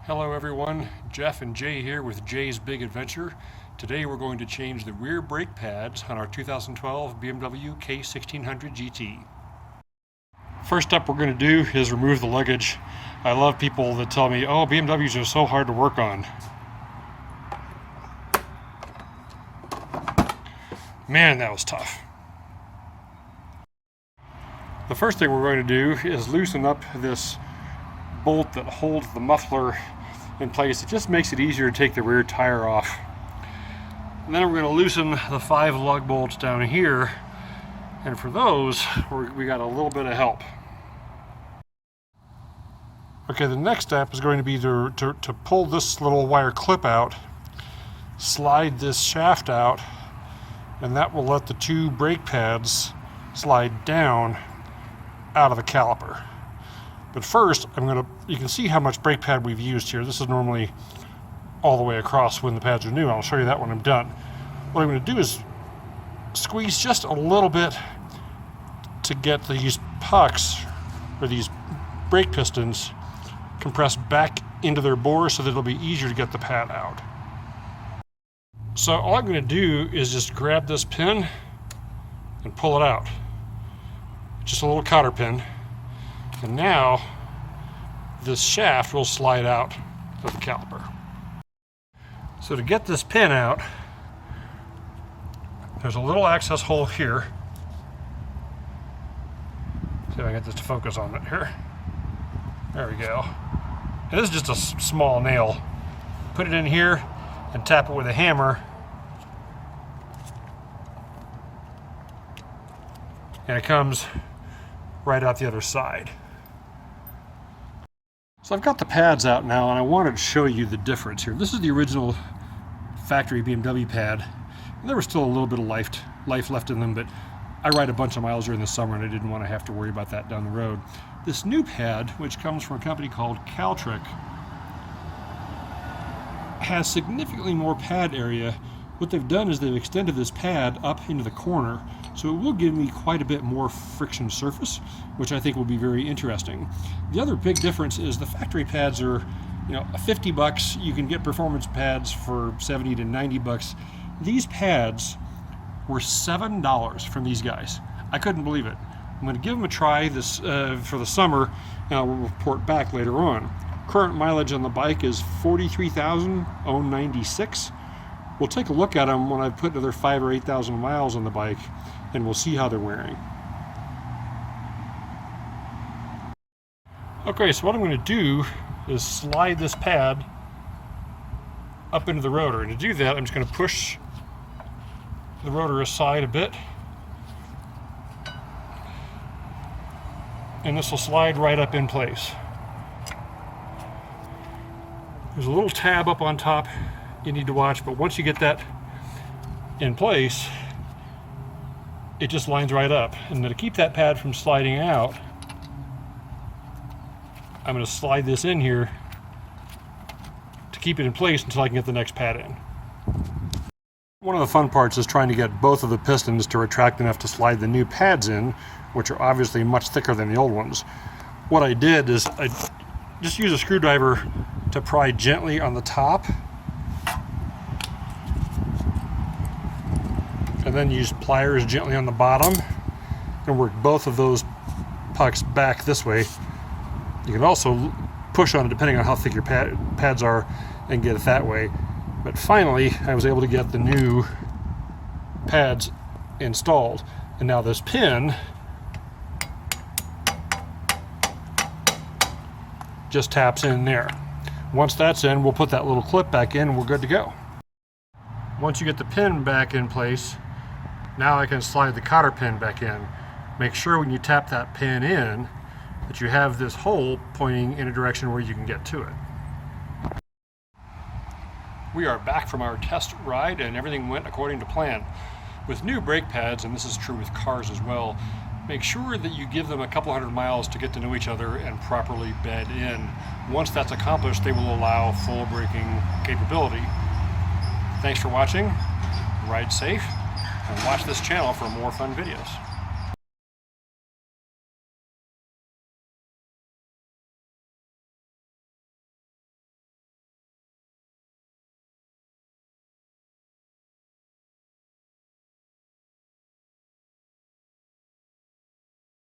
Hello everyone, Jeff and Jay here with Jay's Big Adventure. Today we're going to change the rear brake pads on our 2012 BMW K1600 GT. First up we're going to do is remove the luggage. I love people that tell me, oh, BMWs are so hard to work on. Man, that was tough. The first thing we're going to do is loosen up this bolt that holds the muffler in place. It just makes it easier to take the rear tire off. And then we're going to loosen the 5 lug bolts down here, and for those we got a little bit of help. Okay, the next step is going to be to pull this little wire clip out, slide this shaft out, and that will let the 2 brake pads slide down out of the caliper. But first, you can see how much brake pad we've used here. This is normally all the way across when the pads are new. I'll show you that when I'm done. What I'm going to do is squeeze just a little bit to get these pucks, or these brake pistons, compressed back into their bore so that it'll be easier to get the pad out. So all I'm going to do is just grab this pin and pull it out. Just a little cotter pin. And now this shaft will slide out of the caliper. So to get this pin out, there's a little access hole here. See if I can get this to focus on it here. There we go. And this is just a small nail. Put it in here and tap it with a hammer. And it comes right out the other side. So I've got the pads out now, and I wanted to show you the difference here. This is the original factory BMW pad. And there was still a little bit of life left in them, but I ride a bunch of miles during the summer and I didn't want to have to worry about that down the road. This new pad, which comes from a company called Caltric, has significantly more pad area. What they've done is they've extended this pad up into the corner, so it will give me quite a bit more friction surface, which I think will be very interesting. The other big difference is the factory pads are, $50. You can get performance pads for $70 to $90. These pads were $7 from these guys. I couldn't believe it. I'm going to give them a try this for the summer, and I'll report back later on. Current mileage on the bike is 43,096. We'll take a look at them when I've put another 5,000 or 8,000 miles on the bike, and we'll see how they're wearing. Okay, so what I'm going to do is slide this pad up into the rotor. And to do that, I'm just going to push the rotor aside a bit. And this will slide right up in place. There's a little tab up on top you need to watch, but once you get that in place, it just lines right up. And to keep that pad from sliding out, I'm going to slide this in here to keep it in place until I can get the next pad in. One of the fun parts is trying to get both of the pistons to retract enough to slide the new pads in, which are obviously much thicker than the old ones. What I did is I just used a screwdriver to pry gently on the top, and then use pliers gently on the bottom and work both of those pucks back this way. You can also push on it depending on how thick your pads are and get it that way. But finally, I was able to get the new pads installed. And now this pin just taps in there. Once that's in, we'll put that little clip back in and we're good to go. Once you get the pin back in place, now I can slide the cotter pin back in. Make sure when you tap that pin in that you have this hole pointing in a direction where you can get to it. We are back from our test ride and everything went according to plan. With new brake pads, and this is true with cars as well, make sure that you give them a couple hundred miles to get to know each other and properly bed in. Once that's accomplished, they will allow full braking capability. Thanks for watching, ride safe, and watch this channel for more fun videos.